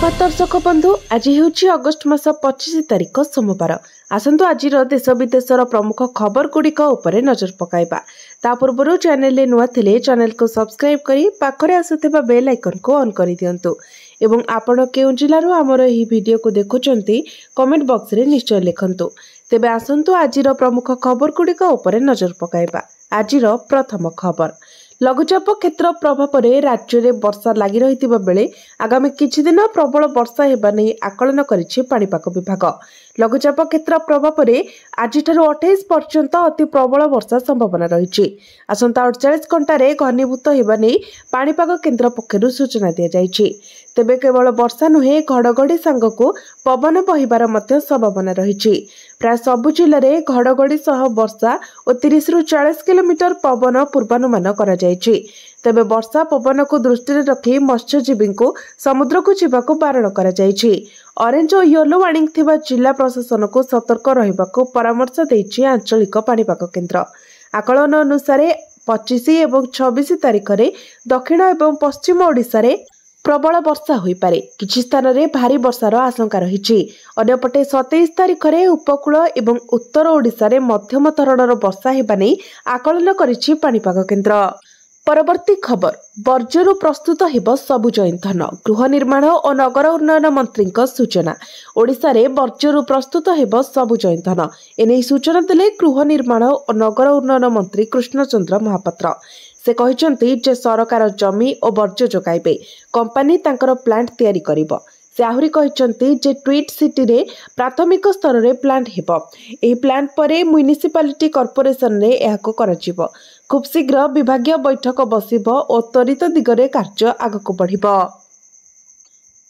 सुप्रभात दर्शक बंधु। आज हूँ अगस्ट मास 25 तारिख सोमवार। आसतु आज देश विदेशर प्रमुख खबर गुड़िक नजर पकाइबा। ता पूर्व चैनल नुआ थिले चैनल को सब्सक्राइब करी पाखरे आसुथिबा बेल आइकन को ऑन करि दियंतु एवं आपण केउ जिल्लारो हमर एही वीडियो को देखुचंती कमेंट बॉक्स रे निश्चय लिखंतु। तेबे आसंतु आजिर प्रमुख खबर गुड़िक नजर पकाइबा। आजिर प्रथम खबर, लघुचाप क्षेत्र प्रभाव में राज्य में वर्षा लगी रही बेले आगामी किछि दिन प्रबल वर्षा हेबा नै आकलन करिछि पाणीपाग विभाग। लघुचाप क्षेत्र प्रभाव में आज 28 पर्यंत अति प्रबल वर्षा संभावना रही। आसंता 48 घंटे घनीभूत हेबा नै पाणीपाग केन्द्र पक्षरु सूचना दी जाइछि। तेबे केवल वर्षा नुहे घड़घड़ी सांगकु पवन बहिबार मध्य संभावना रही। प्राय सबु जिले में घड़घड़ी सह वर्षा और 30 रु 40 किलोमीटर पवन पूर्वानुमान करा जाइछि। तेबे वर्षा पवन को दृष्टि रखी मत्स्यजीवी को समुद्र को जावाक बारण करा जाइछि। ऑरेंज और येलो वार्निंग थिबा जिला प्रशासन को सतर्क रहिबाक परामर्श दैछि आंचलिक पाणीपाग केन्द्र। आकलन अनुसार 25 और 26 तारिख में दक्षिण और पश्चिम ओडिशा रे प्रबल वर्षा हो पारे, किछि स्थान रे भारी वर्षार आशंका रही। अन्यपटे 27 तारिख में उपकूल और उत्तर ओडिशा रे मध्यम धरणर वर्षा हेबा नै आकलन करिछि पाणीपाग केन्द्र। परवर्ती खबर, वर्ज्यरु प्रस्तुत हेब सबुज इंधन। गृह निर्माण और नगर उन्नयन मंत्री सूचना। ओडिशा रे वर्ज्यरु प्रस्तुत हेब सबुज इंधन एने सूचना देले गृह निर्माण और नगर उन्नयन मंत्री कृष्णचंद्र महापात्र। से कहिसंती जे सरकार जमी और वर्ज्य जोगाइबे, कंपनी तांकर प्लांट तैयारी करिबो। से आहुरी कहिसंती जे ट्वीट सिटी रे प्राथमिक स्तर रे प्लांट हेबो। एही प्लांट परे म्युनिसिपालिटी कॉर्पोरेशन रे एहाको कराजिबो। खूब शीघ्र विभागीय बैठक बसिबो और त्वरित दिगरे कार्य आगको बढ़िबो।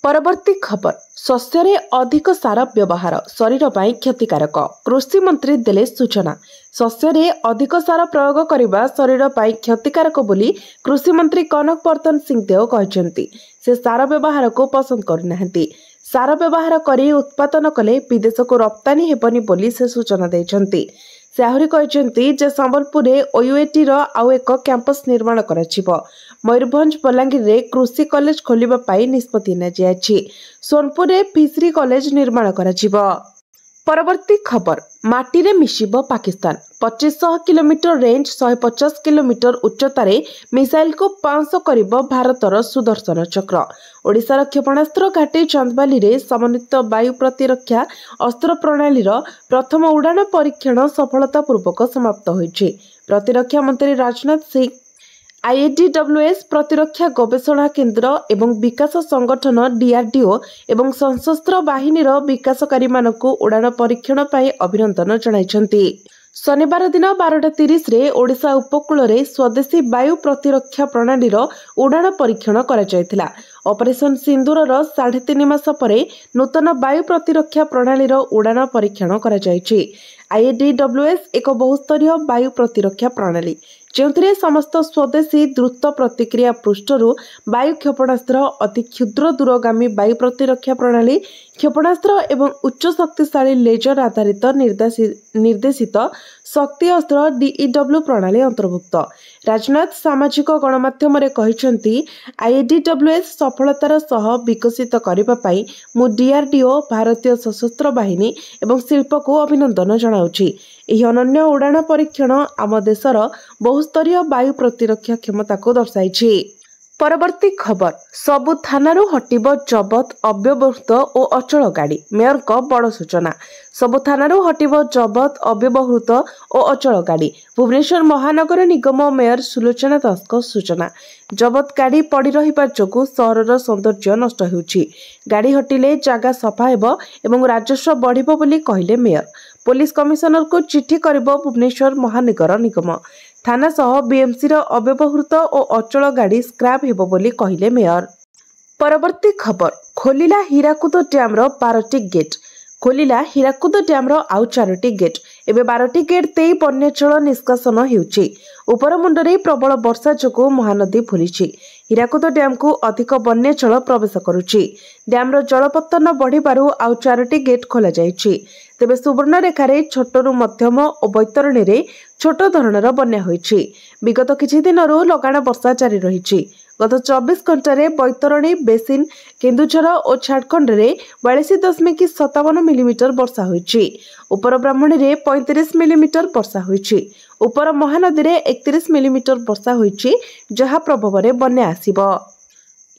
परवर्ती खबर, शस्य रे अधिक सार व्यवहार शरीर पाई क्षतिकारक। कृषि मंत्री देले सूचना। शस्य रे अधिक सार प्रयोग करने शरीर पाई क्षतिकारक बोली कृषि मंत्री कनक वर्धन सिंह देव कहते। से सार व्यवहार को पसंद करुनाहांती। सार व्यवहार करी उत्पादन कले विदेश को रप्तानी हेबनी बोली से सूचना देइछंती। से आहुरी कहते जे संबलपुर ओयूएटी आउ एक कैंपस निर्माण कराजिबो। मयूरभंज बलांगीर रे कृषि कॉलेज खोलिबा पाई निष्पत्ति नियाछि। सोनपुर रे फिशरी कॉलेज निर्माण कराजिबो। परवर्ती खबर, माटी रे मिशिबो पाकिस्तान। 2500 किलोमीटर रेंज 150 किलोमीटर उच्चतार मिसाइल को 500 करिबो भारतर सुदर्शन चक्र। ओडिशार क्षेपणास्त्र घाटी चांदबाली रे समन्वित वायु प्रतिरक्षा अस्त्र प्रणाली प्रथम उड़ान परीक्षण सफलतापूर्वक समाप्त होइछि। प्रतिरक्षा मंत्री राजनाथ सिंह, आईएडीडब्ल्यूएस प्रतिरक्षा गवेषणा केन्द्र एवं विकास संगठन डीआरडीओ एवं सशस्त्र बाहिनीर विकासकारी मानकु उड़ान परीक्षण पाई अभिनंदन जणाइछंती। शनिवार दिन 12:30 रे ओडिशा उपकूल रे स्वदेशी वायु प्रतिरक्षा प्रणाली उड़ान परीक्षण करा जायतिला। ऑपरेशन सिंदूर 3.5 मास परे नूतन वायु प्रतिरक्षा प्रणाली उड़ान परीक्षण करा जायछि। आईएडीडब्ल्यूएस एक बहुस्तरीय वायु प्रतिरक्षा प्रणाली जो समस्त स्वदेशी द्रुत प्रतिक्रिया पृष्ठरू वायु क्षेपणास्त्र, अति क्षुद्र दूरगामी वायु प्रतिरक्षा प्रणाली, क्षेपणास्त्र एवं उच्च शक्तिशाली लेजर आधारित निर्देशित शक्ति अस्त्र डीईडब्ल्यू प्रणाली अंतर्भुक्त। राजनाथ सामाजिक गणमाध्यम कहते आईएडीडब्ल्यूएस सफलतार सह विकसित करने पाई मु डीआरडीओ, भारतीय सशस्त्र बाहिनी एवं शिल्प को अभिनंदन जनाऊछि। एही अनन्य उड़ान परीक्षण आम देशर बहुस्तरीय वायु प्रतिरक्षा क्षमता को दर्शाइछि। परवर्ती खबर, सबु थानारू हटिबो जबत अव्यवहृत और अचल गाड़ी। मेयर को बड़ सूचना। सबु थानारू हटिबो जबत अव्यवहृत और अचल गाड़ी। भुवनेश्वर महानगर निगम मेयर सुलोचना दास को सूचना। जबत गाड़ी पड़ी रहिबा जोगु सहरर सौंदर्य नष्ट होउछि। गाड़ी हटिले जागा सफा हेबो एवं राजस्व बढ़िबो बोली कहिले मेयर। पुलिस कमिशनर को चिठी करिबो भुवनेश्वर महानगर निगम। थाना सह बीएमसी अव्यवहृत और अचल गाड़ी स्क्रैप हेबो बोली कहिले मेयर। परवर्ती खबर, खोलिला हीराकुद डैम 12टी गेट। खोलिला हीराकुद डैम आउ 4टी गेट। एबे 12टी गेट देई बन्याजल निष्कासन हेउछि। उपरमुंडरे प्रबल वर्षा जोगु महानदी फुलिछि। हीराकुद डैम को अधिक बन्याजल प्रवेश करुछि। डैम जलपतन बढ़िबारु आउ 4टी गेट खोला जाइछि। तेबे सुवर्णरेखारे छोटरू मध्यम और बैतरणी रे छोट धरणर बन्या होइछि। विगत किछि दिनरु लगाण वर्षा जारी रहिछि। गत 24 घंटे बैतरणी बेसिन केन्दुझर और झारखंड में 42.57 मिलीमीटर वर्षा होईछि। उपर ब्राह्मणी में 35 मिलीमीटर वर्षा होईछि। उपर महानदी में 31 मिलीमीटर वर्षा होईछि, जहा प्रभाव में बन्या आसिबो।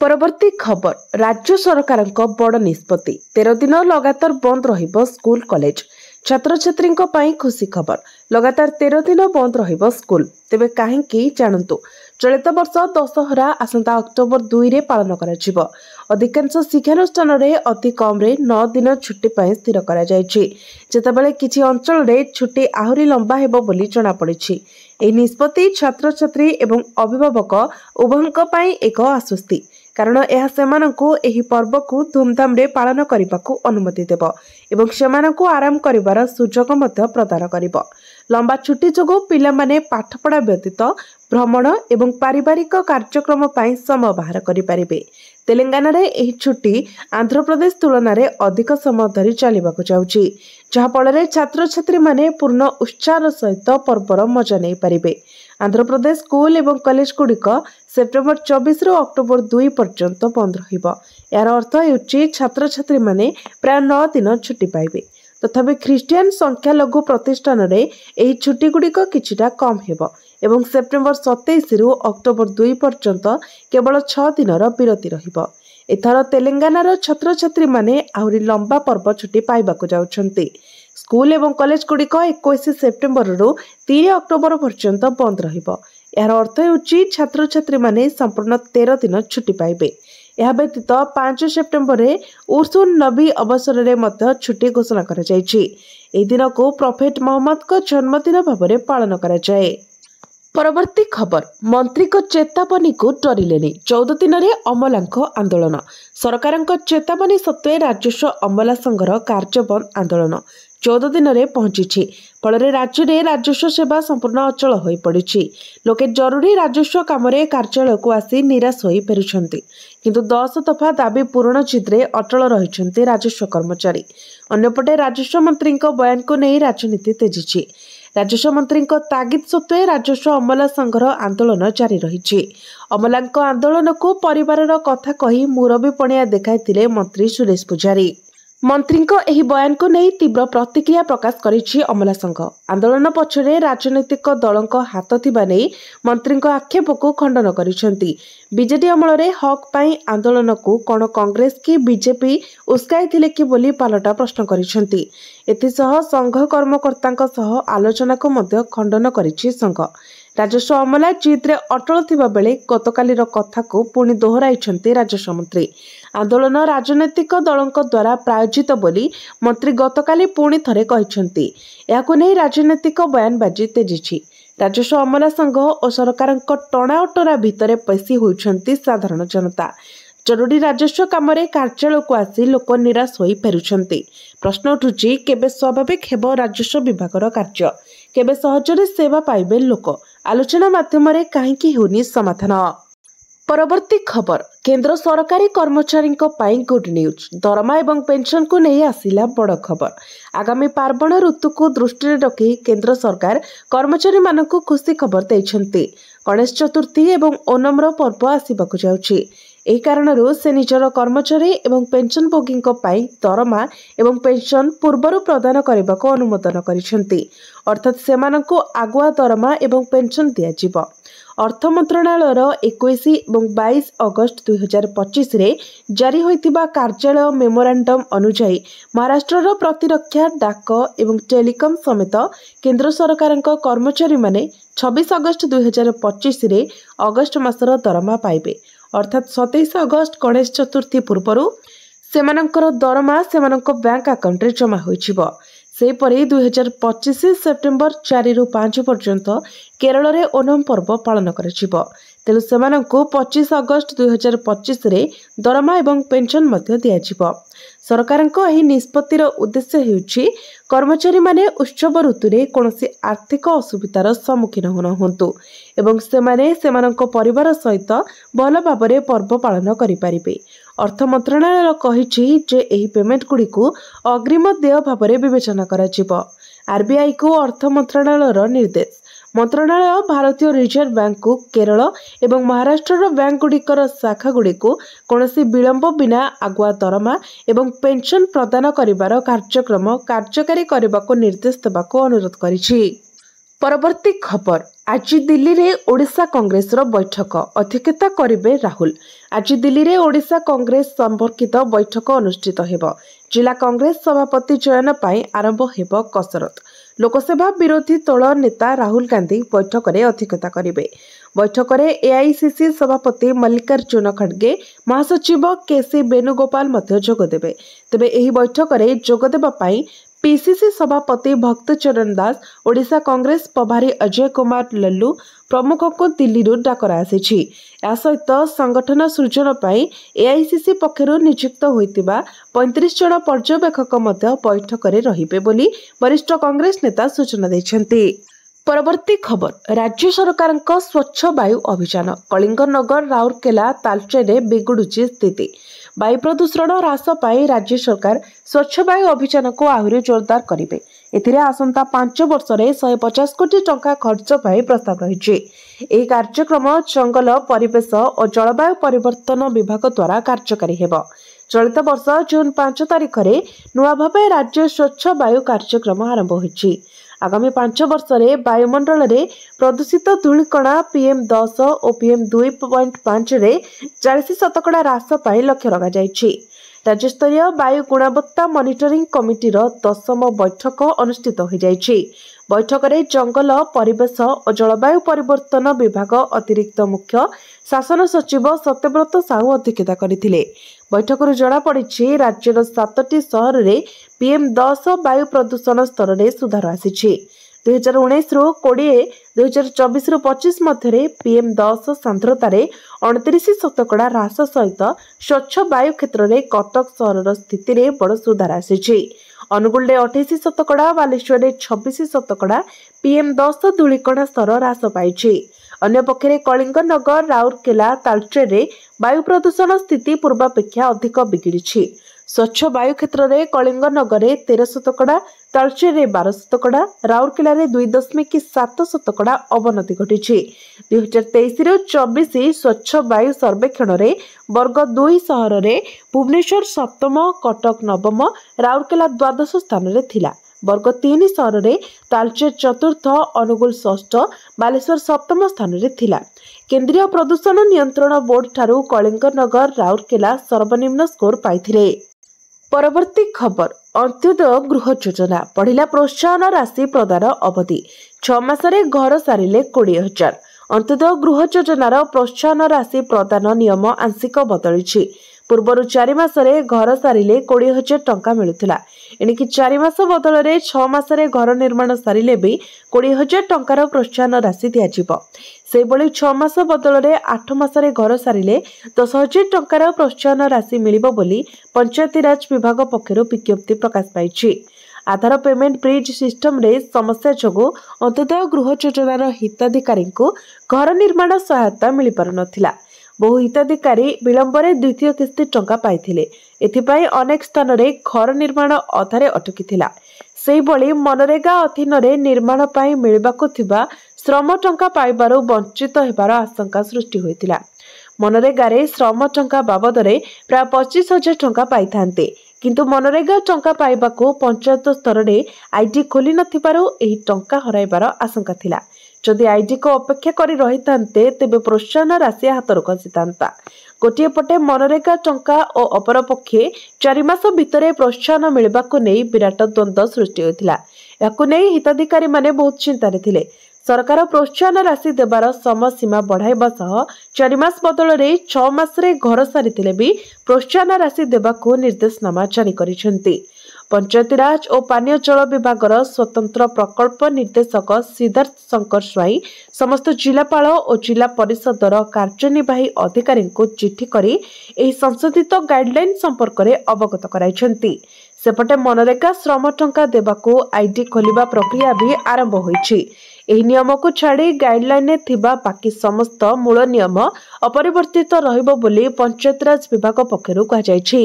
परवर्ती खबर, राज्य सरकार बड़ निष्पत्ति, 13 दिन लगातार बंद रहिबो स्कूल कॉलेज। छात्र छात्री खुशी खबर, लगातार 13 दिन बंद रहिबो स्कूल। तेबे काहेकि जानतु। चलित वर्ष दशहरा आसंता अक्टोबर 2 रे पालन कराजिबो। अधिकांश शिक्षानुष्ठान रे अति कम रे 9 दिन छुट्टी पाई स्थिर करा जायछि, जेतेबेले किछि अंचल रे छुट्टी आहुरी लंबा हेबो बोली जणा पड़िछि। एही निष्पत्ति छात्र छात्री एवं अभिभावक उभयଙ୍କ ପାଇଁ एक आश्वस्ति, कारण यह सेमानंकु एही पर्व को धूमधाम रे पालन करिबाकू अनुमति देबो एवं सेमानंकु आराम करिबार सुजोग मध्य प्रदान करिबो। लंबा छुट्टी जोगु पिला माने पाठपढ़ा व्यतीत भ्रमण एवं पारिवारिक कार्यक्रम पाई समय बाहर करि परिबे। तेलंगाना रे एही छुट्टी आंध्र प्रदेश तुलना रे अधिक समय धरी चलिबाकू जाउछि, जहा फଳରେ छात्र छात्री माने पूर्ण उत्साह सहित पर्वर मजा नै परिबे। आंध्र प्रदेश स्कूल एवं कॉलेज गुड़िक सेप्टेम्बर 24 रु अक्टोबर 2 पर्यंत बंद रहिबो। यार अर्थ हेउछि छात्र छात्री माने प्राय 9 दिन छुट्टी पाइबे। तथापि ख्रिस्टियान संख्यालघु प्रतिष्ठान रे एही छुट्टी गुड़िक किछिटा कम हेबो एवं सेप्टेम्बर 27 रु अक्टोबर 2 पर्यंत केवल 6 दिनर विरति रहिबो। एथर तेलंगानार छात्र छात्री माने आहुरी लंबा पर्व छुट्टी पाइबाकू जाउछन्ति। स्कूल एवं कॉलेज गुड़िक 21 सेप्टेम्बर रु 3 अक्टोबर पर्यंत बंद रहिबो। यार अर्थ हेउछि छात्र छात्री माने संपूर्ण 13 दिन छुट्टी पाइबे। यह व्यतीत 5 सेप्टेम्बर रे उर्सुन नबी अवसर रे मध्य छुट्टी घोषणा करा जायछि। एही दिन को प्रॉफेट मोहम्मद को जन्मदिन भाबरे पालन करा जाय। परवर्ती खबर, मंत्री को चेतावनी को डरिलेनी, 14 दिन रे अमलांक आंदोलन। सरकारक चेतावनी सत्वे राजस्व अमला संघर कार्यबंद आंदोलन 14 दिन रे पहुंची। फଳରେ राज्य रे राजस्व सेवा संपूर्ण अचल होई पड़िछि। लोके जरूरी राजस्व काम रे कार्यालय को आसी निराश होई फेरुछन्ति, किंतु 10 दफा दाबी पूरण जिद्रे अचल रहिछन्ति राजस्व कर्मचारी। अन्यपटे राजस्व मंत्री बयान को नहीं राजनीति तेजिछि। राजस्व मंत्री तागिद सत्वे राजस्व अमला संघर आंदोलन जारी रही। अमलांक आंदोलन को परिवार कथा कही मुरबी पणिया देखाइथिले मंत्री सुरेश पुजारी। मंत्री एही बयान को नहीं तीव्र प्रतिक्रिया प्रकाश करिछि अमला संघ। आंदोलन पछरे राजनीतिक दलक हाथ थिबा नै मंत्री आक्षेप को खंडन करिसेंति। बीजेडी अमल रे हक पाई आंदोलन को कोन कांग्रेस की बीजेपी उस्काई थिले कि बोली पालटा प्रश्न करिसेंति। एथिसह संघ कर्मकर्तांक सह आलोचना को मध्य खंडन करिछि संघ। राजस्व अमला जिद्रे अटल थिबा बेले गतकालीर कथा को पुणी दोहराइछन्ति राजस्व मंत्री। आंदोलन राजनैतिक दलक द्वारा प्रायोजित बोली मंत्री गतकाली पुणी थरे कहिछन्ति। याकु नै राजनैतिक बयानबाजी तेजिछि। राजस्व अमला संघ और सरकारक टणा अटरा भितरे पैसी होइछन्ति साधारण जनता। जरूरी राजस्व काम रे कार्यालय को आसी लोक निराश होई फेरुछन्ति। प्रश्न उठुछि, केबे स्वाभाविक हेबो राजस्व विभागर कार्य, केबे सहजरे सेवा पाइबे लोक। आलोचना माध्यम रे काहेकि होनी समाधान। परवर्ती खबर, केंद्र सरकारी कर्मचारी गुड न्यूज, दरमा एवं पेंशन को नहीं आसिला बड़ खबर। आगामी पार्वण ऋतु को दृष्टि रखी केंद्र सरकार कर्मचारी मानकु खुशी खबर देइछन्ति। गणेश चतुर्थी एवं ओणम पर्व आसिबाकु जाउछि। एही कारणरू से निजर कर्मचारी एवं पेंशन भोगी दरमा एवं पेंशन पूर्वर प्रदान करने अनुमोदन करिसेंति। अर्थात सेमानंकु आगुआ दरमा एवं पेंशन दियाजिबो। अर्थ मंत्रणालयर 21 और 22 अगस्त 2025 रे जारी होइतिबा कार्यालय मेमोरांडम अनुसार महाराष्ट्र प्रतिरक्षा डाक एवं टेलीकॉम समेत केंद्र सरकारक कर्मचारी माने 26 अगस्त 2025 रे अगस्त मासर दरमा पाइबे। अर्थात 27 अगस्त गणेश चतुर्थी पूर्व सेमानंकर दरमा सेमानंक बैंक अकाउंट रे जमा होइछिबो। सेपरी 2025 सेप्टेम्बर 4 रु 5 पर्यंत केरल रे ओणम पर्व पालन करिछिबो। तेणु सेमानंकु 25 अगस्त 2025 रे दरमा एवं पेंशन मध्य दियाजिबो। सरकारक एही निष्पत्तिर उद्देश्य हेउछि कर्मचारी माने उत्सव ऋतु रे कोनोसी आर्थिक असुविधार सम्मुखीन होनहंतु एवं सेमाने सेमानंक परिवार सहित भल भाबरे पर्व पालन करि पारिबे। अर्थ मंत्रणालय कहिछि जे एही पेमेंट गुड़िकु अग्रिम देय भाबरे विवेचना कराजिबो। आरबीआई को अर्थ मंत्रणालयर निर्देश। मंत्रालय भारतीय रिजर्व बैंक को केरल एवं महाराष्ट्र बैंक गुड़िकर शाखा गुड़िक कौनसी विलंब बिना आगुआ दरमा एवं पेंशन प्रदान करिवार कार्यक्रम कार्यकारी करने को निर्देश देवाक अनुरोध करिछि। परवर्ती खबर आज दिल्ली रे ओडिशा कांग्रेस रो बैठक अध्यक्षता करिवे राहुल। आज दिल्ली रे ओडिशा कांग्रेस संपर्कित बैठक अनुष्ठित हेबो। जिला कांग्रेस सभापति चयन पाई आरंभ हेबो कसरत। लोकसभा विरोधी दल नेता राहुल गांधी बैठक रे अध्यक्षता करिवे। बैठक रे एआईसीसी सभापति मल्लिकार्जुन खड़गे महासचिव केसी वेणुगोपाल मध्य जोग देबे। तेबे एही बैठक रे जोग देबा पाई पीसीसी सभापति भक्तचरण दास, ओडिशा कांग्रेस प्रभारी अजय कुमार लल्लू प्रमुख को दिल्ली डाकरा आसी। सहित संगठन सृजन पाई एआईसीसी पक्षरु नियुक्त होइतिबा 35 जन पर्यवेक्षक मध्य बैठक रे रहिबे बोली वरिष्ठ कांग्रेस नेता सूचना दैछन्ति। परवर्ती खबर राज्य सरकार स्वच्छ वायु अभियान कलिंगनगर राउरकेला तालचेरे बिगुड़ुची स्थिति। वायु प्रदूषण ह्रास पाई राज्य सरकार स्वच्छ वायु अभियान को आहुरी जोरदार करेंगे। एथिरे आसंता 5 वर्ष रे 150 कोटी टंका खर्च पाई प्रस्ताव रही। यह कार्यक्रम जंगल परिवेश और जलवायु परिवर्तन विभाग द्वारा कार्यकारी हेबो। चलित वर्ष जून 5 तारिख में नुआ भावे राज्य स्वच्छ वायु कार्यक्रम आरंभ होइछि। आगामी 5 वर्ष रे वायुमंडल रे प्रदूषित धूलिकणा PM10 और PM2.5 रे 40% ह्रास पाई लक्ष्य रखा जाइछि। राज्यस्तरीय वायु गुणवत्ता मॉनिटरिंग कमिटी 10म बैठक अनुष्ठित हो जाइछि। बैठक रे जंगल परिवेश और जलवायु परिवर्तन विभाग अतिरिक्त मुख्य शासन सचिव सत्यव्रत साहू अध्यक्षता करथिले। बैठक जना पड़ी राज्यर 7टी सहर रे PM10 वायु प्रदूषण स्तर रे सुधार आसी। 2019 रु 20, 2024 रु 25 मध्य PM10 सांद्रता 29% ह्रास सहित स्वच्छ वायु क्षेत्र में कटक सहर स्थिति रे बड़ सुधार आसी। अनुगुल 28%, बालेश्वर 26% PM10 धूलिकणा स्तर ह्रास पाई। अन्य पक्षे कलिंगनगर राउरकेला तालचेरे वायु प्रदूषण स्थिति पूर्वापेक्षा अधिक बिगिड़ी। स्वच्छ वायु क्षेत्र में कलिंगनगर 13%, तालचेरे 12%, राउरकेला 2.7% अवनति घटी। 2023-24 स्वच्छ वायु सर्वेक्षण रे वर्ग 2 सहर रे भुवनेश्वर 7म, कटक 9म, राउरकेला 12 स्थान रे थिला। वर्ग 3 सहर रे तालचेर 4th, अनुगुल 6th, बालेश्वर 7म स्थान रे थिला। केंद्रीय प्रदूषण नियंत्रण बोर्ड ठारू कलिंगनगर राउरकेला सर्वनिम्न स्कोर पाइथिले। परवर्ती खबर अंत्योदय गृह योजना बढ़िला प्रोत्साहन राशि प्रदान अवधि 6 मासरे घर सारिले 20,000। अंत्योदय गृह योजनार प्रोत्साहन राशि प्रदान नियम आंशिक बदली। पूर्वर 4 मासरे घर सारिले 20,000 टंका मिलुथिला। एणिकी 4 मास बदल में 6 मासरे घर निर्माण सारिले भी 20,000 टंकार प्रोत्साहन राशि दियाजिबो। से बळी 6 मास बदल में 8 मासरे घर सारिले 10,000 टंकार प्रोत्साहन राशि मिलिबो बोली पंचायती राज विभाग पक्षरु विज्ञप्ति प्रकाश पाइछि। आधार पेमेंट ब्रिज सिस्टम रे समस्या जोगु अंत्योदय गृह योजनार हिताधिकारी को घर निर्माण सहायता मिल पार नथिला। बहु हिताधिकारी विलंबरे द्वितीय किस्ती टंका पाइथिले। एथिपाई अनेक स्थान रे घर निर्माण अधारे अटकीथिला। सेही बळी मनरेगा अधीन रे निर्माण पाई मिलबाको थिबा श्रम टंका पाइबारु वंचित हेबार आशंका सृष्टि होइतिला। मनरेगा रे श्रम टंका बाबद रे प्राय 25,000 टंका पाइथान्ते, किंतु मनरेगा टंका पाइबाको पंचायत स्तर रे आईडी खोली नथिबारु एही टंका हराइबार आशंका थिला। जदि आईडी को अपेक्षा करी रहितान्ते तेबे प्रोत्साहन राशि हातरु खसितान्ता। गोटिए पटे मनरेगा टंका और अपर पक्षे 4 मास भितरे प्रोत्साहन मिलबाको नै विराट द्वंद्व सृष्टि होइतिला। याकु नै हिताधिकारी माने बहुत चिंतारे थिले। सरकार प्रोत्साहन राशि देवार समय सीमा बढ़ाइबा सह 4 मास बदल में 6 मासरे घर सारिथिले भी प्रोत्साहन राशि देबाको निर्देशनामा जारी करिसेंती। पंचायतीराज और पानीय जल विभागर स्वतंत्र प्रकल्प निर्देशक सिद्धार्थ शंकर स्वाई समस्त जिलापाल और जिला परिषदर कार्यनिर्वाही अधिकारी को चिठी करी एही संशोधित गाइडलाइन संपर्क में अवगत कराइछंती। सेपटे मनरेगा श्रम टंका देबाको आईडी खोलिबा प्रक्रिया भी आरंभ होइछि। एही नियम को छाड़ी गाइडलाइन थिबा बाकी समस्त मूल नियम अपरिवर्तित रहिबो बोली पंचायतीराज विभाग पक्षरु कहा जाइछि।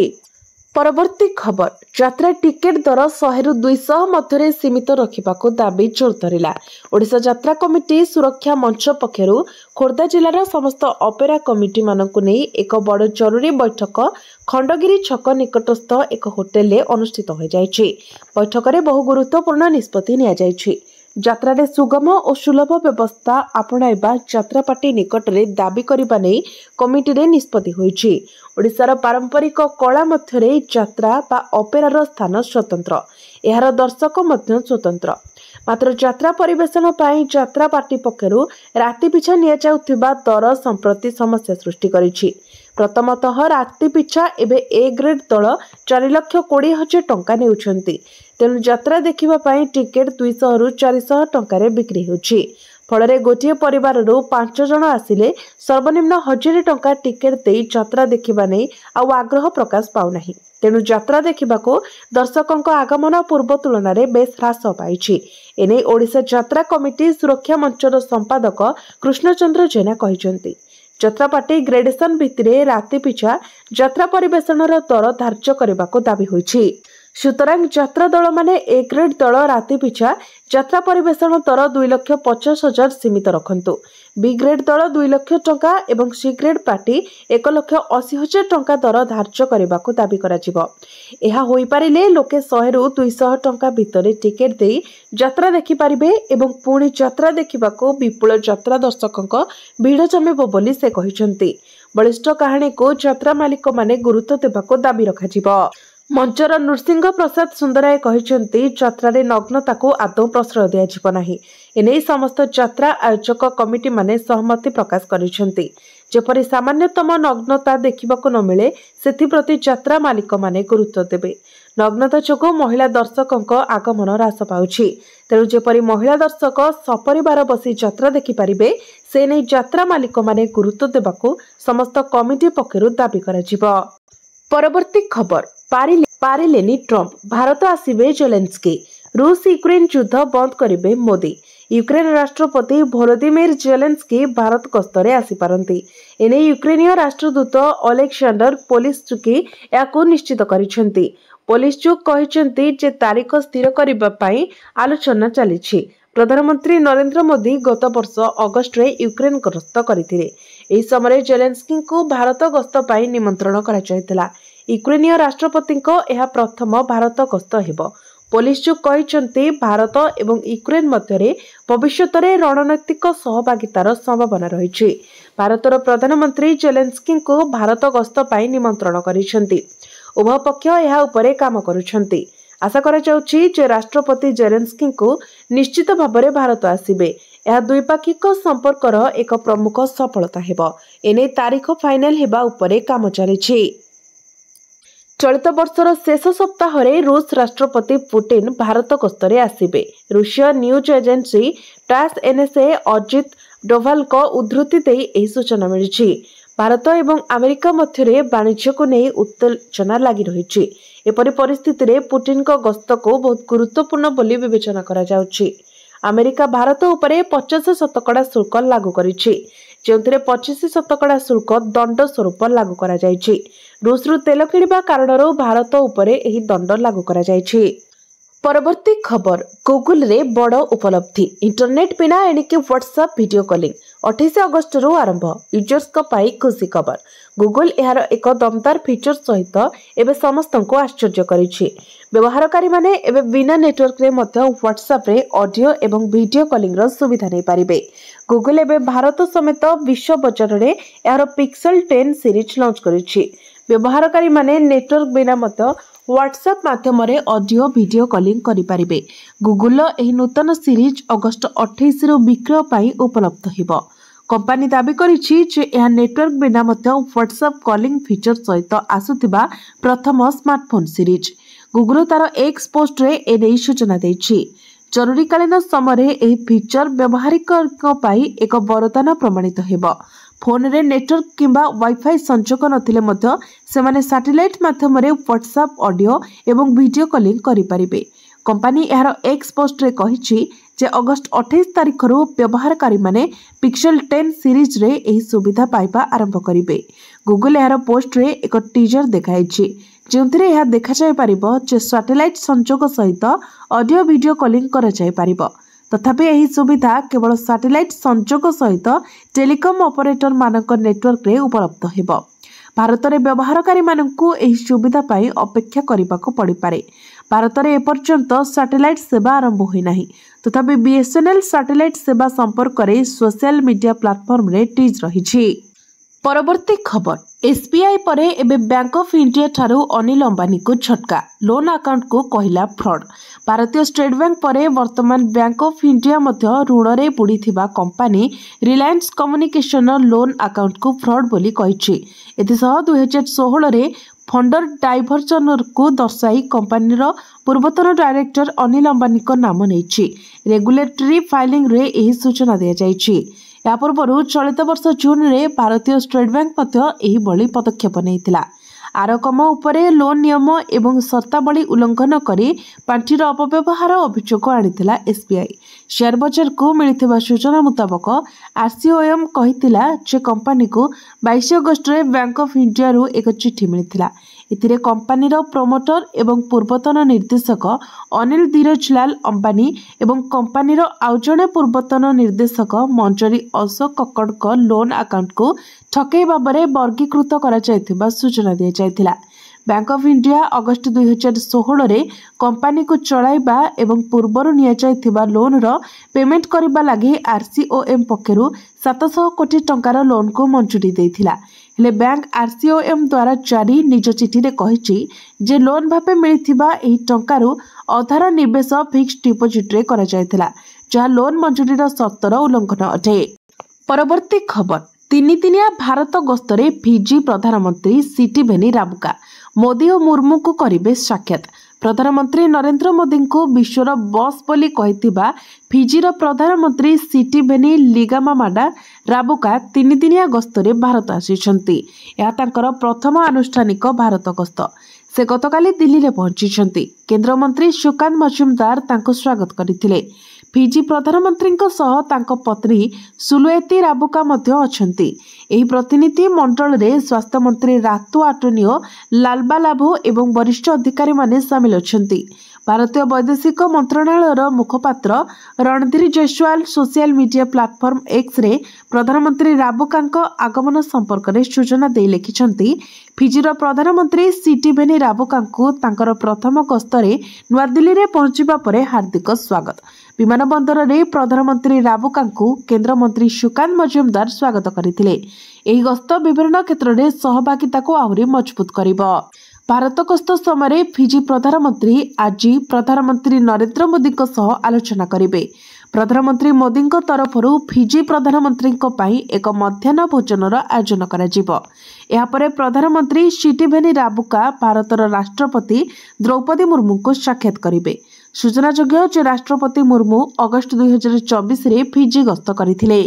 परवर्ती खबर यात्रा टिकेट दर 100 ରୁ 200 मध्य सीमित रखा दाबी जोर धरला। ओडिशा यात्रा कमिटी सुरक्षा मंच पक्षरु खोर्धा जिलार समस्त ऑपेरा कमिटी मानकु नै एक बड़ जरूरी बैठक खंडगिरी छक निकटस्थ एक होटेल अनुष्ठित हो जायछि। बैठक में बहु गुरुत्वपूर्ण निष्पत्ति निया जायछि। यात्रा रे सुगम और सुलभ व्यवस्था आपणाइबा यात्रा पार्टी निकट रे दाबी करबा नै कमिटी रे निष्पत्ति होईछि। ओडिशार पारंपरिक कला मध्यरे यात्रा बा ऑपेरार स्थान स्वतंत्र, एहार दर्शक मध्य स्वतंत्र। मात्र यात्रा परिवेशन पाई यात्रा पार्टी पक्षरु राति पिछा निया जाउथिबा दर संप्रति समस्या सृष्टि करिछि। प्रथमतः राति पिछा एबे ए ग्रेड दल 4,20,000 टंका नेउछंती। तेणु यात्रा देखिबा पाई टिकेट 200 ରୁ 400 टंका बिक्री होछि। फल गोटे परिवार 5 जन आसिले सर्वनिम्न 1000 टंका टिकेट दे यात्रा देखिबा नै आ आग्रह प्रकाश पाउना। तेणु यात्रा देखिबाको दर्शकों आगमन पूर्व तुलन में बेस ह्रास पाई। एने ओडिशा यात्रा कमिटी सुरक्षा मंचर संपादक कृष्णचंद्र जेना कहते यात्रा पार्टी ग्रेडेसन भित्तिरे राति पिछा यात्रा परिवेशनर दर धार्य करने को दाबी होइछि। सुतरां यात्रा दल माने ए ग्रेड दल राति पिछा यात्रा परिवेशन दर 2,50,000 सीमित रखंतु। बी ग्रेड दल 2 लाख टंका एवं सी ग्रेड पार्टी 1,80,000 टंका दर धार्य करने को दाबी कराजिबो। एहा होई पारिले लोके 100 ରୁ 200 टंका भितरे टिकेट दे यात्रा देखि पारिबे एवं पुणी यात्रा देखिबाको विपुल यात्रा दर्शकों भीड़ जमिबो बोली से कहिसंती। बलिष्ठ कहानी को यात्रा मालिक माने गुरुत्व देबाको दाबी रखाजिबो। मंचर नृसिंह प्रसाद सुंदराय कहते यात्रा नग्नता को आदौ प्रश्रय दिज्व नहीं। एने समस्त यात्रा आयोजक कमिटी माने सहमति प्रकाश करिसेंती। जेपरि सामान्यतम नग्नता देखिबाको न मिले सेथिप्रति यात्रा मालिक माने गुरुत्व देबे। नग्नता जोगु महिला दर्शकों आगमन ह्रास पाउछि। तेणु जेपरि महिला दर्शक सपरिवार बसी यात्रा देखि पारिबे से नै यात्रा मालिक माने गुरुत्व देबाको समस्त कमिटी पक्षरु दाबी कराजिबो। परवर्ती खबर पारिलेनी ट्रम्प, भारत आसिबे जेलेंस्की। रूस यूक्रेन युद्ध बंद करिबे मोदी। यूक्रेन राष्ट्रपति भोलोदिमिर जेलेंस्की भारत गस्तरे आसीपारती। एने यूक्रेनीय राष्ट्रदूत अलेक्सांडर पोलिशचुकी याकू निश्चित करिसेंती। पोलिशचुक कहिसेंती जे तारीख स्थिर करिबा पई आलोचना चलिछि। प्रधानमंत्री नरेंद्र मोदी गत वर्ष अगस्ट रे यूक्रेन गस्त करथिले। एही समय जेलेंस्की को भारत गस्त पई निमंत्रण करा जायतिला। यूक्रेनीय राष्ट्रपति को यह प्रथम भारत गस्त हेबो। पोलिशचुक कहिसेंती भारत एवं यूक्रेन मध्यरे भविष्यत रे रणनैतिक सहभागितार संभावना रहिछि। भारतर प्रधानमंत्री जेलेंस्की को भारत गस्त पई निमंत्रण करिसेंती। उभय पक्ष यह उपरे काम करुछंती। आशा करा जाउछि जे राष्ट्रपति जेलेंस्की को निश्चित भाबरे भारत आसिबे। यह द्विपाक्षिक संपर्कर एक प्रमुख सफलता हेबो। एने तारीख फाइनल हेबा उपरे काम चलिछि। चलित वर्षर शेष सप्ताह रूस राष्ट्रपति पुतिन भारत गस्तरे आसिबे। रूसिया news agency TASS NSA Ajit Doval को उद्धृति दे एही सूचना मिलिछि। भारत एवं अमेरिका मध्यरे वाणिज्य को नहीं उत्तेजना लगी रही। एपरि परिस्थिति रे पुतिन को गस्त को बहुत गुरुत्वपूर्ण बोली विवेचना करा जाउछि। अमेरिका भारत उपरे 50% शुल्क लागू करिछि, जेउथिरे 25% शुल्क दंड स्वरूप लागू करा जाइछि। रूसरु तेल किणिबा कारणरू भारत उपरे एही दंड लागू करा जाइछि। परवर्ती खबर गूगल रे बड़ उपलब्धि। इंटरनेट बिना एणिके व्हाट्सएप वीडियो कॉलिंग 28 अगस्त रु आरंभ। यूजर्स को पाई खुशी खबर। गूगल यार एक दमदार फीचर सहित एबे समस्त को आश्चर्य करिछि। व्यवहारकारी माने एबे बिना नेटवर्क रे मध्य व्हाट्सएप रे ऑडियो एवं वीडियो कॉलिंग रो सुविधा नै पारिबे। गूगल एबे भारत समेत विश्व बजार रे यार पिक्सेल 10 सीरीज लॉन्च करिछि। व्यवहारकारी माने नेटवर्क बिना मध्य व्हाट्सएप माध्यम ऑडियो वीडियो कॉलिंग करि पारिबे। गूगल एही नूतन सीरीज अगस्त 28 रु विक्रय पाई उपलब्ध हेबो। कंपनी दाबी करिछि जे यह नेटवर्क बिना मध्य व्हाट्सएप कॉलिंग फीचर सहित आसुथिबा प्रथम स्मार्टफोन सीरीज। गूगल तार एक्स पोस्ट रे एनै सूचना दैछि। जरूरीकालीन समय एही फीचर व्यवहारिक पाई एक वरदान प्रमाणित हेबो। फोन रे नेटवर्क किंबा वाईफाई संजोग नथिले मध्य सेमाने सैटेलाइट माध्यम रे व्हाट्सएप ऑडियो एवं वीडियो कॉलिंग करि पारिबे। कंपनी यार एक्स पोस्ट रे कहिछि जे अगस्त 28 तारिख रु व्यवहारकारी माने पिक्सेल 10 सीरीज रे एही सुविधा पाइबा आरंभ करिवे। गूगल यार पोस्ट रे एक टीजर देखाइछि ଯେଉଁଥିରେ ଏହା ଦେଖାଯାଇ ପାରିବ ଯେ ସାଟେଲାଇଟ୍ ସଂଯୋଗ ସହିତ ଅଡିଓ ଭିଡିଓ କଲିଂ କରାଯାଇ ପାରିବ। तथापि ଏହି ସୁବିଧା କେବଳ ସାଟେଲାଇଟ୍ ସଂଯୋଗ ସହିତ ଟେଲିକମ୍ ଅପରେଟର ମାନଙ୍କ ନେଟୱାର୍କରେ ଉପଲବ୍ଧ ହେବ। ଭାରତରେ ବ୍ୟବହାରକାରୀମାନଙ୍କୁ ଏହି ସୁବିଧା ପାଇଁ ଅପେକ୍ଷା କରିବାକୁ ପଡ଼ିପାରେ। ଭାରତରେ ଏପର୍ଯ୍ୟନ୍ତ ସାଟେଲାଇଟ୍ ସେବା ଆରମ୍ଭ ହୋଇନାହିଁ। ତଥାପି BSNL ସାଟେଲାଇଟ୍ ସେବା ସମ୍ପର୍କରେ सोशल मीडिया प्लाटफर्म टीज रही। परवर्ती खबर SBI परे एबे बैंक ऑफ इंडिया ठारू अनिल अंबानी को झटका लोन अकाउंट को कहला फ्रॉड। भारतीय स्टेट बैंक परे वर्तमान बैंक ऑफ इंडिया मध्य ऋण रे बुड़ीथिबा company Reliance communication loan account को फ्रॉड बोली कहिछि। एथिसह 2016 रे फंडर डाइवर्जन को दर्शाई कंपनी पूर्वतन डायरेक्टर अनिल अंबानी को नाम नहीं रेगुलेटरी फाइलिंग रे एही सूचना दिया जाइछि। या पूर्व चलित वर्ष जून में भारतीय स्टेट बैंक एही पदक्षेप नहीं आरकम उपरे लोन नियम एवं शर्तावली उल्लंघन करी पांठीर अपव्यवहार अभियोग आनिथिला SBI। शेयर बजार को मिलिथिबा सूचना मुताबक RCOM कहिथिला जे कंपनी को 22 अगस्त रे बैंक ऑफ इंडिया रु एक चिठी मिलिथिला। एथिरे कंपनीर प्रोमोटर एवं पूर्वतन निर्देशक अनिल धीरजलाल अंबानी एवं कंपनीर आउ जणे पूर्वतन निर्देशक मंजरी अशोक कक्कड़ लोन अकाउंट को ठकई भाବରେ वर्गीकृत करा जायथिबा सूचना दिया जायथिला। बैंक ऑफ इंडिया अगस्त 2016 रे कंपनी को चलाइबा एवं पूर्वर निया जायथिबा लोन रो पेमेंट करिबा लागि RCOM पक्षरु 700 कोटी टंकार लोन को मंजूरी देथिला। हेले बैंक RCOM द्वारा जारी निज चिठी रे कहिछि जे लोन भापे मिलिथिबा एही टंकारु अधार निवेश फिक्स्ड डिपोजिट रे करा जायथिला जहा लोन मंजूरी रो शर्तर उल्लंघन अटे। परवर्ती खबर तीनिदिनिया भारत गस्तरे फिजी प्रधानमंत्री सिटिभेनी राबुका मोदी और मुर्मू को करिबे साक्षात। प्रधानमंत्री नरेंद्र मोदी को विश्वर बॉस बोली कहिथिबा फिजीर प्रधानमंत्री सिटिभेनी लिगामामाडा राबुका तीनिदिनिया गस्तरे भारत आसिछंती। या तांकर प्रथम आनुष्ठानिक भारत गस्त। से गतकाली दिल्ली रे पहुंचिछंती। केंद्र मंत्री सुकांत मजुमदार तांको स्वागत करथिले। फिजी प्रधानमंत्री सह तांको पत्नी सुलुएती राबुका मध्य अछंती। एही प्रतिनिधि मंडल रे स्वास्थ्य मंत्री रातु आटोनियो लालबालाभो एवं वरिष्ठ अधिकारी माने शामिल अछंती। भारतीय वैदेशिक मंत्रणालय मुखपात्र Randhir Jaiswal social media platform X रे प्रधानमंत्री राबुकांको आगमन संपर्क में सूचना दे लिखिछंती। फिजीर प्रधानमंत्री सिटिभेनी राबुकांको तांकर प्रथम गस्तरे नुआ दिल्ली रे पहुंचिबा परे हार्दिक स्वागत। विमान बंदर रे प्रधानमंत्री राबुकांको केंद्र मंत्री सुकांत मजुमदार स्वागत करथिले। एही गस्त विभिन्न क्षेत्र में सहभागिता को आहुरी मजबूत करिबो। भारत गस्त समय फिजी प्रधानमंत्री आज प्रधानमंत्री नरेंद्र मोदी सह आलोचना करेंगे। प्रधानमंत्री मोदी तरफ फिजी प्रधानमंत्री एक मध्याह्न भोजन आयोजन कर प्रधानमंत्री सिटिभेनी राबुका भारतर राष्ट्रपति द्रौपदी मुर्मू को साक्षात करेंगे। सूचनायोग्य राष्ट्रपति मुर्मू अगस्त 2024 रे फिजी गस्त करथिले।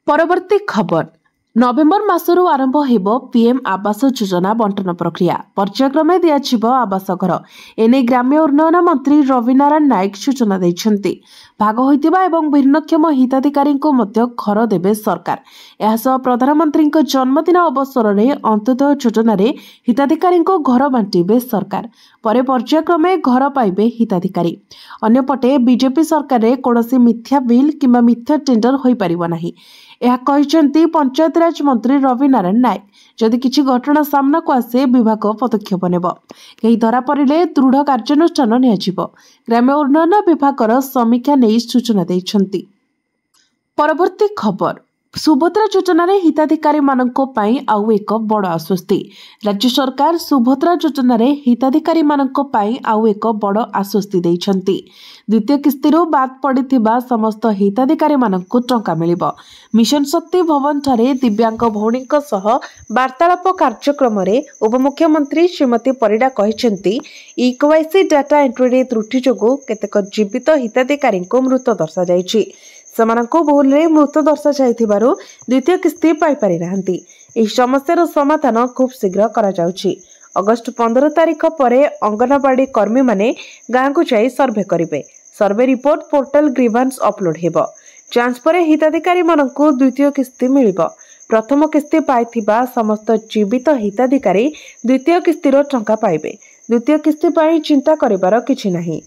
परवर्ती खबर नवेम्बर मासरू आरंभ हेबो पीएम आवास योजना बंटन प्रक्रिया पर्यायक्रमे दियाजिबो आवास घर। एने ग्राम्य उन्नयन मंत्री रविनारायण नायक सूचना दैछंती। भाग होइतिबा एवं भिन्नक्षम हिताधिकारी को मध्य घर देबे सरकार। एहासह प्रधानमंत्री जन्मदिन अवसर में अंत्योदय योजना रे हिताधिकारी को घर बांटिबे सरकार। परे पर्यायक्रमे घर पाइबे हिताधिकारी। अन्यपटे बीजेपी सरकार रे कोनोसी मिथ्या बिल किंबा मिथ्या टेंडर होई परिबो नाही। यह कहते पंचायतराज मंत्री रविनारायण नायक। जदि किसी घटना सामना को आसे विभाग पदक्षेप नेब। कहीं धरा पड़े दृढ़ कार्यानुष्ठान नियाजिब। ग्राम्य उन्नयन विभाग समीक्षा नहीं सूचना दैछंती। परवर्ती खबर सुभद्रा योजना रे हिताधिकारी माननको पई आउ एक बड़ आश्वस्ति। राज्य सरकार सुभद्रा योजना रे हिताधिकारी माननको पई आउ एक बड़ आश्वस्ति दैछंती। द्वितीय किस्ती रो बाद पड़िथिबा समस्त हिताधिकारी माननको टंका मिलिबो। मिशन शक्ति भवन ठारे दिव्यांग भौणीको सह वार्तालाप कार्यक्रम रे उपमुख्यमंत्री श्रीमती परिडा कहिसेंती इक्वाईसी डाटा एंट्री रे त्रुटि जोगु केतेक जीवित हिताधिकारी को मृत दर्शा जायछि। सेमाननको भूल रे मृत दर्शा जायथिबारु द्वितीय किस्ती पाई पारि नाहंती। एही समस्यार समाधान खूब शीघ्र करा जाउछि। अगस्त 15 तारिख परे अंगनवाड़ी कर्मी माने गाँ को जाई सर्वे करिवे। Survey report portal grievance upload हेबो। जांच परे हिताधिकारी माननको द्वितीय किस्ती मिलिबो। प्रथम किस्ती पाइथिबा समस्त जीवित हिताधिकारी द्वितीय किस्तीर टंका पाइबे। द्वितीय किस्ती पाई चिंता करिबार किछि नाही।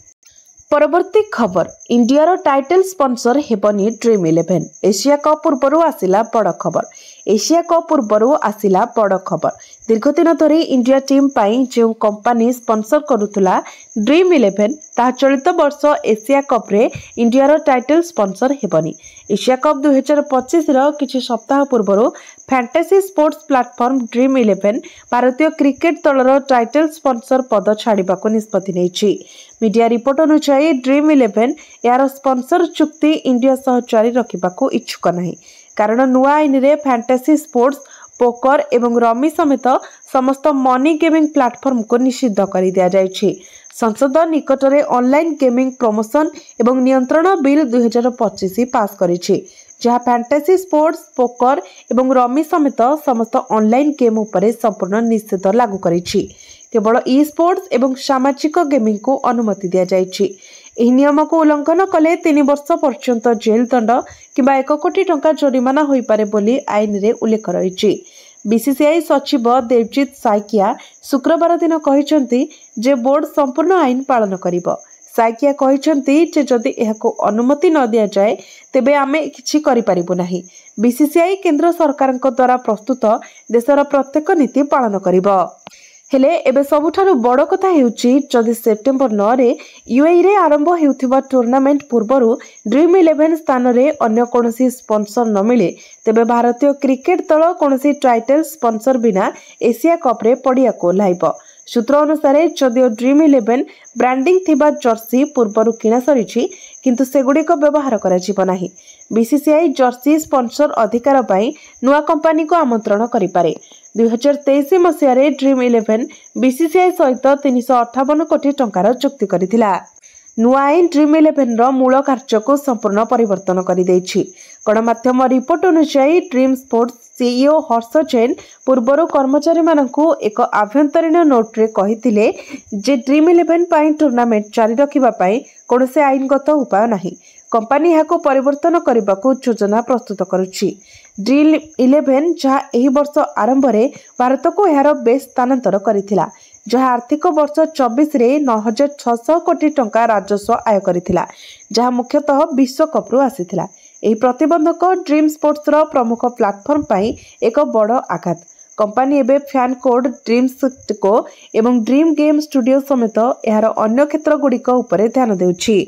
परवर्ती खबर इंडियार टाइटल स्पॉन्सर हेबनी ड्रीम 11। एशिया कप पूर्व आसिला बड़ खबर। एशिया कप पूर्व आसिला बड़ खबर। दीर्घ दिन धरी इंडिया टीम पाई जो कंपनी स्पॉन्सर करुथुला ड्रीम 11 ता चलित वर्ष एशिया कप रे इंडियार टाइटल स्पॉन्सर हेबनी। एशिया कप 2025 रो किछि सप्ताह पूर्व फैंटेसी स्पोर्ट्स प्लेटफॉर्म ड्रीम 11 भारतीय क्रिकेट दलर टाइटल स्पॉन्सर पद छाड़िबाको निष्पत्ति नेछि। मीडिया रिपोर्ट अनुसार ड्रीम 11 यार स्पॉन्सर चुक्ति इंडिया सह जारी रखिबाको इच्छुक नहीं, कारण नुआ आईन रे फैंटेसी स्पोर्ट्स पोकर एवं रमी समेत समस्त मनी गेमिंग प्लेटफॉर्म को निषिद्ध कर दिया जायछि। संसद निकटरे ऑनलाइन गेमिंग प्रमोशन एवं नियंत्रण बिल 2025 पास करिछि, जहाँ फैंटेसी स्पोर्ट्स पोकर एवं रमी समेत समस्त ऑनलाइन गेम उपरे संपूर्ण निषेध लागू करिछि। केवल ई स्पोर्ट्स एवं सामाजिक गेमिंग को अनुमति दिया जायछि। एही नियम को उल्लंघन कले 3 वर्ष पर्यंत जेल दंड किंबा 1 कोटी टंका जरिमाना होई पारे बोली आईन रे उल्लेख रहिछि। बीसीसीआई सचिव देवजीत साइकिया शुक्रवार दिन कहिसंती जे बोर्ड संपूर्ण आईन पालन करिबो। साइकिया कहिसंती जे जदि एहाको अनुमति न दिया जाए तेबे आमे किछि करि परिबो नाही। बीसीसीआई केंद्र सरकारक द्वारा प्रस्तुत देशर प्रत्येक नीति पालन करिबो। हेले एबे सबुठारु बड़ कथा हेउची जदि सेप्टेम्बर 9 रे यूएई रे आरंभ हेउथिबा टूर्नामेंट पूर्वरु ड्रीम 11 स्थान रे अन्य कोनोसी स्पॉन्सर न मिले तेबे भारतीय क्रिकेट दल कोनोसी टाइटल स्पॉन्सर बिना एशिया कप रे पड़िया को लाइबो। सूत्र अनुसार जदिओ ड्रीम 11 ब्रांडिंग थिबा जर्सी पूर्वरु किना सरिछि किंतु सेगुडी को व्यवहार करा जिवो नाही। बीसीसीआई जर्सी स्पॉन्सर अधिकार पाई नुआ कंपनी को आमंत्रण करि पारे। 2023 मसीह रे ड्रीम 11 बीसीसीआई सहित 358 कोटी टंकार चुक्ति करिथिला। नुआ आईन ड्रीम 11 रो मूल कार्य को संपूर्ण परिवर्तन करि दैछि। गणमाध्यम रिपोर्ट अनुसार ड्रीम स्पोर्ट्स सीईओ हर्ष जैन पूर्वरु कर्मचारी मानकु एक आभ्यंतरीण नोट रे कहिथिले जे ड्रीम 11 पाई टूर्नामेंट जारी रखिबा पाई कोनोसे आईनगत उपाय नाही। कंपनी याको परिवर्तन करबाकू योजना प्रस्तुत करुछि। ड्रीम 11 जहाँ एही वर्ष आरंभ रे भारत को यार बेस स्थानांतर करिथिला, जहाँ आर्थिक वर्ष 24 रे 9600 कोटी टंका राजस्व आय करिथिला, जहाँ मुख्यतः विश्वकप रु आसीथिला। एही प्रतिबंधक ड्रीम स्पोर्ट्स रो प्रमुख प्लेटफॉर्म पाई एक बड़ आघात। कंपनी एबे फैन कोड ड्रीम्स को एवं ड्रीम गेम स्टूडियो समेत यार अन्य क्षेत्र गुड़िक उपरे ध्यान देउछि।